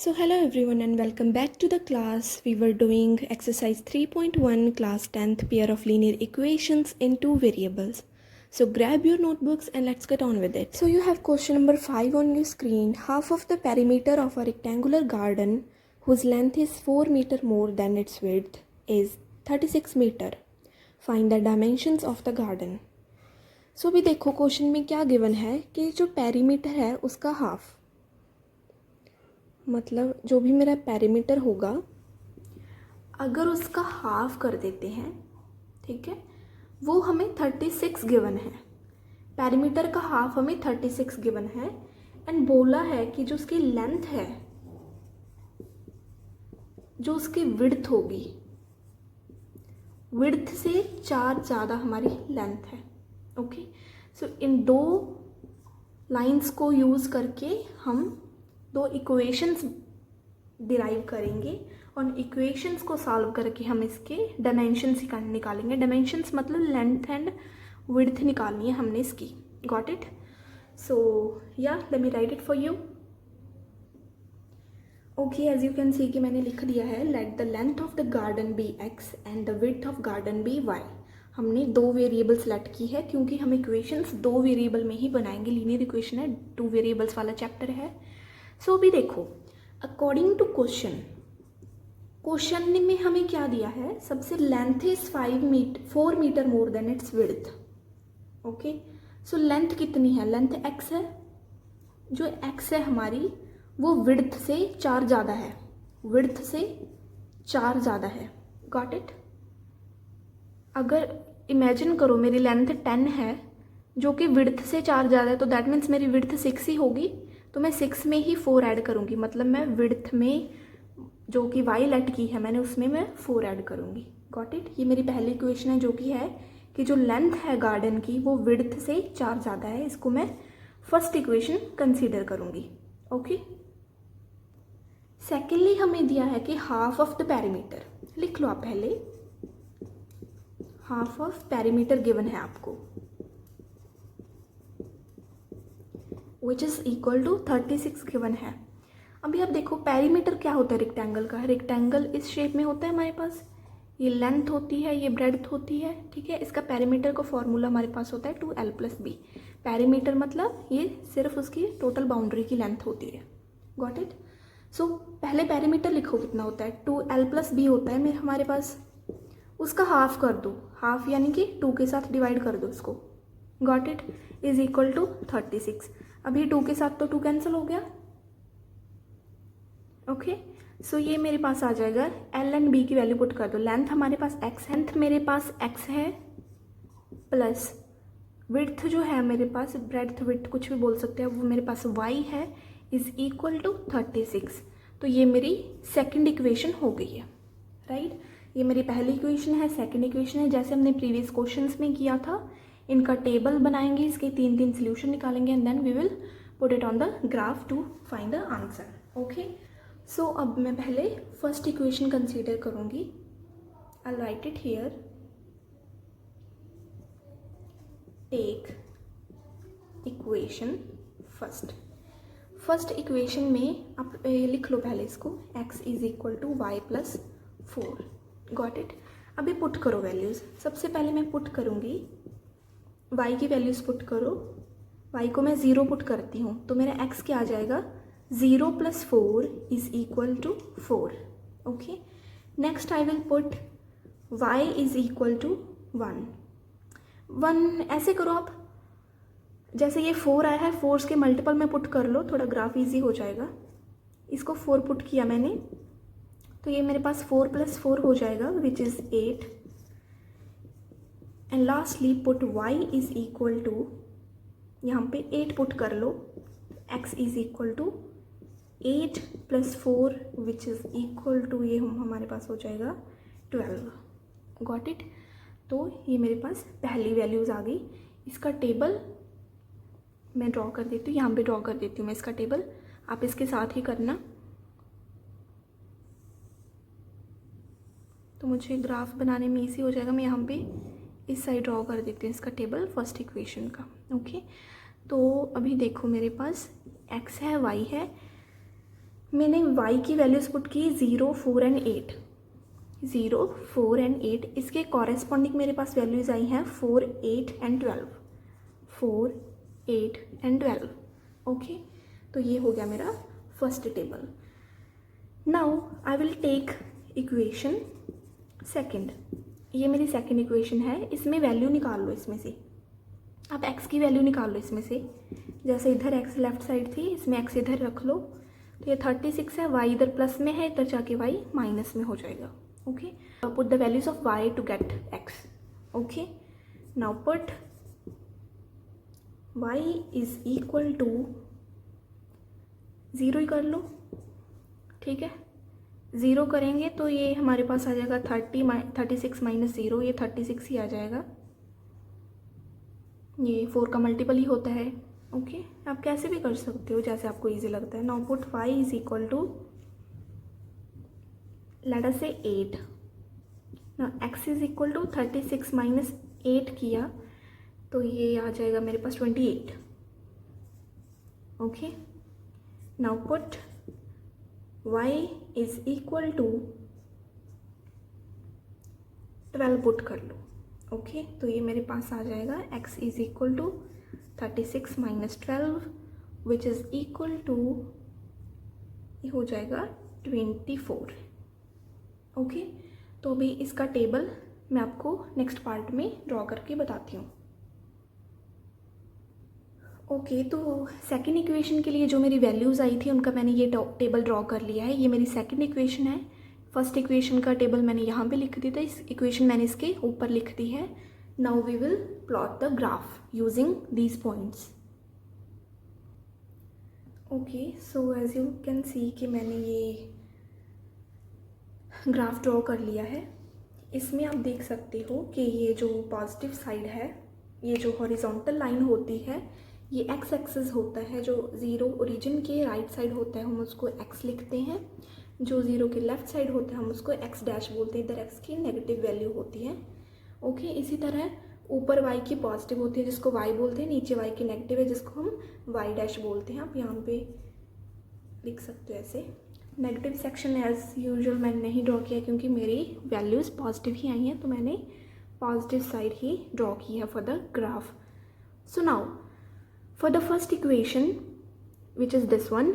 So hello everyone and welcome back to the class. We were doing exercise 3.1 class 10th pair of linear equations in two variables. So grab your notebooks and let's get on with it. So you have question number 5 on your screen. Half of the perimeter of a rectangular garden whose length is 4 meter more than its width is 36 meter. Find the dimensions of the garden. So अभी देखो question में क्या given है कि जो perimeter है उसका half, मतलब जो भी मेरा पेरीमीटर होगा अगर उसका हाफ कर देते हैं, ठीक है, वो हमें 36 गिवन है। पेरीमीटर का हाफ हमें 36 गिवन है एंड बोला है कि जो उसकी लेंथ है, जो उसकी विड्थ होगी, विड्थ से 4 ज़्यादा हमारी लेंथ है। ओके, सो इन दो लाइंस को यूज़ करके हम दो इक्वेशंस डिराइव करेंगे और इक्वेशंस को सॉल्व करके हम इसके डायमेंशंस निकालेंगे। डायमेंशंस मतलब लेंथ एंड विड्थ निकालनी है हमने इसकी। Got it? सो या let me write it for you. Okay, as you can see कि मैंने लिख दिया है let the length of the garden be X and the width of garden be Y. हमने दो वेरिएबल सेलेक्ट की है क्योंकि हम इक्वेशंस दो वेरिएबल में ही बनाएंगे। लीनियर इक्वेशन है, 2 वेरिएबल्स वाला चैप्टर है। सो अभी देखो, अकॉर्डिंग टू क्वेश्चन में हमें क्या दिया है, सबसे length is 4 metre more than its width. Okay, so length कितनी है? लेंथ एक्स है। जो एक्स है हमारी वो विड्थ से 4 ज़्यादा है, विड्थ से 4 ज़्यादा है। Got it? अगर इमेजिन करो मेरी लेंथ 10 है जो कि विड्थ से 4 ज़्यादा है, तो दैट मीन्स मेरी विड्थ 6 ही होगी, तो मैं 6 में ही 4 ऐड करूँगी। मतलब मैं विड्थ में जो कि वाई लेट की है मैंने उसमें मैं 4 ऐड करूँगी। Got it? ये मेरी पहली इक्वेशन है जो कि है कि जो लेंथ है गार्डन की वो विड्थ से 4 ज़्यादा है। इसको मैं फर्स्ट इक्वेशन कंसीडर करूँगी। ओके, सेकेंडली हमें दिया है कि हाफ ऑफ द पेरीमीटर। लिख लो आप पहले, हाफ ऑफ पेरीमीटर गिवन है आपको, which is equal to 36 given है। अभी आप देखो पेरीमीटर क्या होता है रेक्टेंगल का। रेक्टेंगल इस शेप में होता है हमारे पास, ये लेंथ होती है, ये ब्रेड्थ होती है, ठीक है। इसका पेरीमीटर का फॉर्मूला हमारे पास होता है 2l+b। पेरीमीटर मतलब ये सिर्फ उसकी टोटल बाउंड्री की लेंथ होती है। Got it? सो पहले पेरीमीटर लिखो कितना होता है, 2l+b होता है मेरे हमारे पास, उसका हाफ कर दो, हाफ यानी कि 2 के साथ डिवाइड कर दो उसको। Got it? Is equal to 36। अभी 2 के साथ तो 2 कैंसिल हो गया। ओके, सो ये मेरे पास आ जाएगा, एल एंड बी की वैल्यू पुट कर दो। लेंथ हमारे पास एक्स है, लेंथ मेरे पास एक्स है, प्लस विड्थ जो है मेरे पास, ब्रेड्थ विड्थ कुछ भी बोल सकते हैं, वो मेरे पास वाई है, इज इक्वल टू 36। तो ये मेरी सेकेंड इक्वेशन हो गई है। राइट? ये मेरी पहली इक्वेशन है, सेकेंड इक्वेशन है। जैसे हमने प्रीवियस क्वेश्चंस में किया था, इनका टेबल बनाएंगे, इसके 3 सोल्यूशन निकालेंगे and then we will put it on the graph to find the answer. Okay, so अब मैं पहले फर्स्ट इक्वेशन कंसीडर करूँगी। I write it here, take equation first equation में आप लिख लो पहले इसको, x is equal to Y plus 4। Got it? अभी पुट करो वैल्यूज़। सबसे पहले मैं पुट करूँगी y की वैल्यूज़ पुट करो। y को मैं 0 पुट करती हूँ तो मेरा x क्या आ जाएगा, 0 + 4 is equal to 4। Okay, next I will put y is equal to 1। ऐसे करो आप, जैसे ये 4 आया है, 4 के मल्टीपल में पुट कर लो, थोड़ा ग्राफ इजी हो जाएगा। इसको 4 पुट किया मैंने तो ये मेरे पास 4 + 4 हो जाएगा which is 8। And lastly put y is equal to, यहाँ पे 8 पुट कर लो, x is equal to 8 + 4 which is equal to, ये हमारे पास हो जाएगा 12। Got it? तो ये मेरे पास पहली वैल्यूज़ आ गई। इसका टेबल मैं ड्रॉ कर देती हूँ, यहाँ पे ड्रॉ कर देती हूँ मैं इसका टेबल, आप इसके साथ ही करना। तो मुझे ग्राफ बनाने में इजी हो जाएगा। मैं यहाँ पे इस साइड ड्रॉ कर देती हूँ इसका टेबल फर्स्ट इक्वेशन का। ओके, तो अभी देखो मेरे पास x है, y है, मैंने y की वैल्यूज़ पुट की 0, 4 एंड 8, 0, 4 एंड 8। इसके कॉरेस्पॉन्डिंग मेरे पास वैल्यूज़ आई हैं 4, 8 एंड 12, 4, 8 एंड 12। ओके, तो ये हो गया मेरा first table. Now I will take equation second. ये मेरी सेकंड इक्वेशन है, इसमें वैल्यू निकाल लो। इसमें से आप x की वैल्यू निकाल लो। इसमें से जैसे इधर x लेफ्ट साइड थी, इसमें x इधर रख लो। तो ये 36 है, y इधर प्लस में है, इधर जाके y माइनस में हो जाएगा। Okay, put the values of y to get x। Okay, now put y is equal to 0 ही कर लो। ठीक है, 0 करेंगे तो ये हमारे पास आ जाएगा 36 माइनस 0, ये 36 ही आ जाएगा। ये 4 का मल्टीपल ही होता है। ओके, आप कैसे भी कर सकते हो, जैसे आपको इजी लगता है। Now put y is equal to, let us say 8। Now x is equal to 36 minus 8 किया तो ये आ जाएगा मेरे पास 28। Okay, now put y is equal to 12 put कर लो। ओके, तो ये मेरे पास आ जाएगा x is equal to 36 minus 12 which is equal to, ये हो जाएगा 24। ओके, तो अभी इसका टेबल मैं आपको नेक्स्ट पार्ट में ड्रॉ करके बताती हूँ। ओके, तो सेकंड इक्वेशन के लिए जो मेरी वैल्यूज़ आई थी उनका मैंने ये टेबल ड्रॉ कर लिया है। ये मेरी सेकंड इक्वेशन है। फर्स्ट इक्वेशन का टेबल मैंने यहाँ पे लिख दिया था, इस इक्वेशन मैंने इसके ऊपर लिख दी है। Now we will plot the graph using these points. Okay, so as you can see कि मैंने ये ग्राफ ड्रॉ कर लिया है। इसमें आप देख सकते हो कि ये जो पॉजिटिव साइड है, ये जो हॉरिजॉन्टल लाइन होती है, ये एक्स एक्सिस होता है। जो ज़ीरो ओरिजिन के राइट साइड होता है हम उसको एक्स लिखते हैं, जो ज़ीरो के लेफ्ट साइड होता है हम उसको एक्स डैश बोलते हैं। इधर एक्स की नेगेटिव वैल्यू होती है। ओके, इसी तरह ऊपर वाई की पॉजिटिव होती है जिसको वाई बोलते हैं, नीचे वाई की नेगेटिव है जिसको हम वाई डैश बोलते हैं। आप यहाँ पे लिख सकते हो ऐसे। नेगेटिव सेक्शन एज यूजुअल मैंने नहीं ड्रॉ किया क्योंकि मेरी वैल्यूज़ पॉजिटिव ही आई हैं, तो मैंने पॉजिटिव साइड ही ड्रॉ की है for the graph. So now for the first equation which is this one,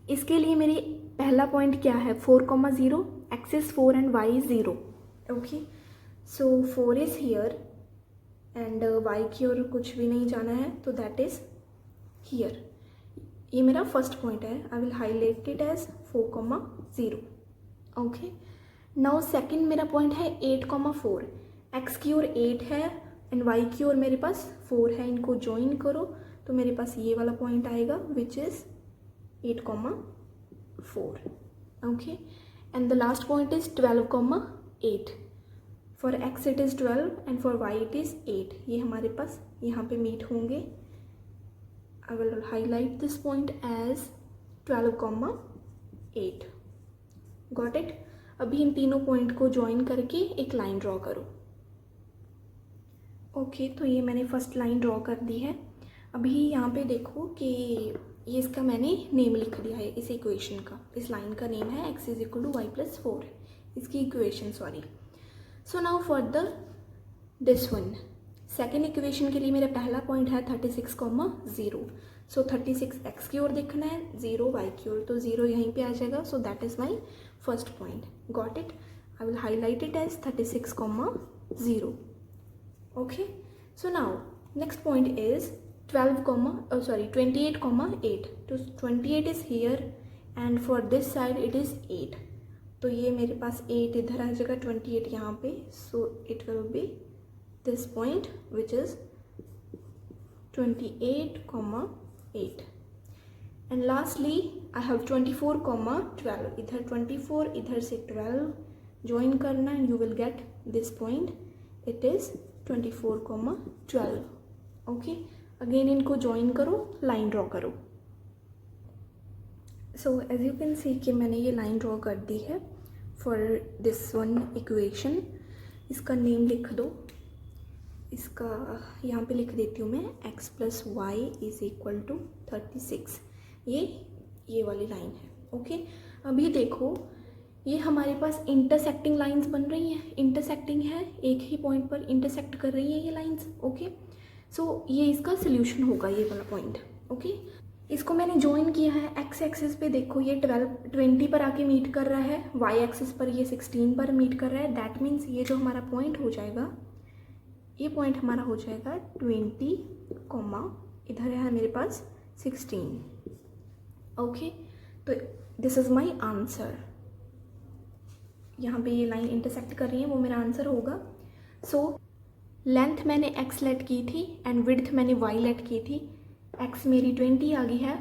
इसके लिए मेरी पहला पॉइंट क्या है, 4,0, x is 4 and y is 0। Okay, so 4 is here and y की ओर कुछ भी नहीं जाना है, तो दैट इज हियर। ये मेरा फर्स्ट पॉइंट है। I will highlight it as 4,0। Okay, now second मेरा पॉइंट है 8,4। एक्स की ओर 8 है एंड वाई की ओर मेरे पास 4 है, इनको ज्वाइन करो तो मेरे पास ये वाला पॉइंट आएगा which is 8,4। Okay, and the last point is 12,8। For x it is 12 and for why it is 8। ये हमारे पास यहाँ पे मीट होंगे। I will highlight this point as 12,8. Got it? अभी इन तीनों पॉइंट को ज्वाइन करके एक लाइन ड्रॉ करो। ओके, तो ये मैंने फर्स्ट लाइन ड्रॉ कर दी है। अभी यहाँ पे देखो कि ये इसका मैंने नेम लिख दिया है इस इक्वेशन का। इस लाइन का नेम है x is equal to Y plus 4, इसकी equation sorry. So now for the this one, second equation के लिए मेरा पहला पॉइंट है 36,0। सो 36 एक्स की ओर देखना है, 0 वाई की ओर, तो 0 यहीं पे आ जाएगा। So that is my first point. Got it? I will highlight it as 36,0। Okay, so now next point is 28,8। तो 28 is here and for this side it is 8। तो ये मेरे पास 8 इधर आ जाएगा, 28 यहाँ पे। So it will be this point which is 28,8 and lastly I have 24,12. इधर 24 इधर से 12 join करना and you will get this point, it is 24,12. okay, again इनको join करो, line draw करो। so as you can see कि मैंने ये line draw कर दी है for this one equation। इसका नेम लिख दो। इसका यहाँ पे लिख देती हूँ मैं, x plus y is equal to 36। ये वाली लाइन है। ओके, अभी देखो ये हमारे पास इंटरसेक्टिंग लाइंस बन रही हैं, इंटरसेक्टिंग है, एक ही पॉइंट पर इंटरसेक्ट कर रही हैं ये लाइंस। ओके, सो ये इसका सोल्यूशन होगा, ये वाला पॉइंट। ओके, इसको मैंने ज्वाइन किया है एक्स एक्सिस पे, देखो ये 20 पर आके मीट कर रहा है, वाई एक्सिस पर ये 16 पर मीट कर रहा है। दैट मीन्स ये जो हमारा पॉइंट हो जाएगा, ये पॉइंट हमारा हो जाएगा 20, इधर है मेरे पास 16। ओके, तो दिस इज़ माई आंसर। यहाँ पे ये लाइन इंटरसेक्ट कर रही है, वो मेरा आंसर होगा। सो लेंथ मैंने एक्स लेट की थी एंड विड्थ मैंने वाई लेट की थी। एक्स मेरी 20 आ गई है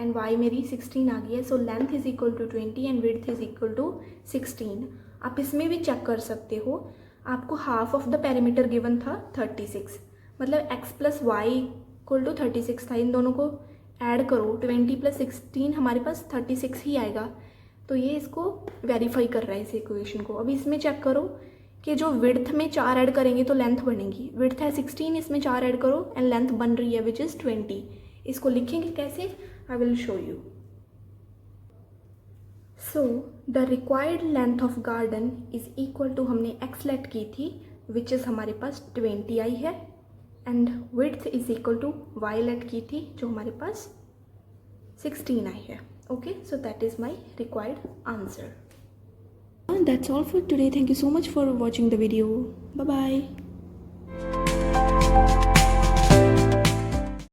एंड वाई मेरी 16 आ गई है। So length is equal to 20 and width is equal to 16। आप इसमें भी चेक कर सकते हो, आपको half of the perimeter given था 36, मतलब x plus y equal to 36 था। इन दोनों को ऐड करो, 20 प्लस 16 हमारे पास 36 ही आएगा। तो ये इसको वेरीफाई कर रहा है इस इक्वेशन को। अभी इसमें चेक करो कि जो विड्थ में 4 ऐड करेंगे तो लेंथ बनेगी। विड्थ है 16, इसमें 4 ऐड करो एंड लेंथ बन रही है विच इज़ 20। इसको लिखेंगे कैसे, I will show you. So the required length of garden is equal to, हमने एक्स लेट की थी विच इज़ हमारे पास 20 आई है, and width is equal to y let की थी जो हमारे पास 16 आई है। Okay, so that is my required answer. And that's all for today. Thank you so much for watching the video. Bye bye.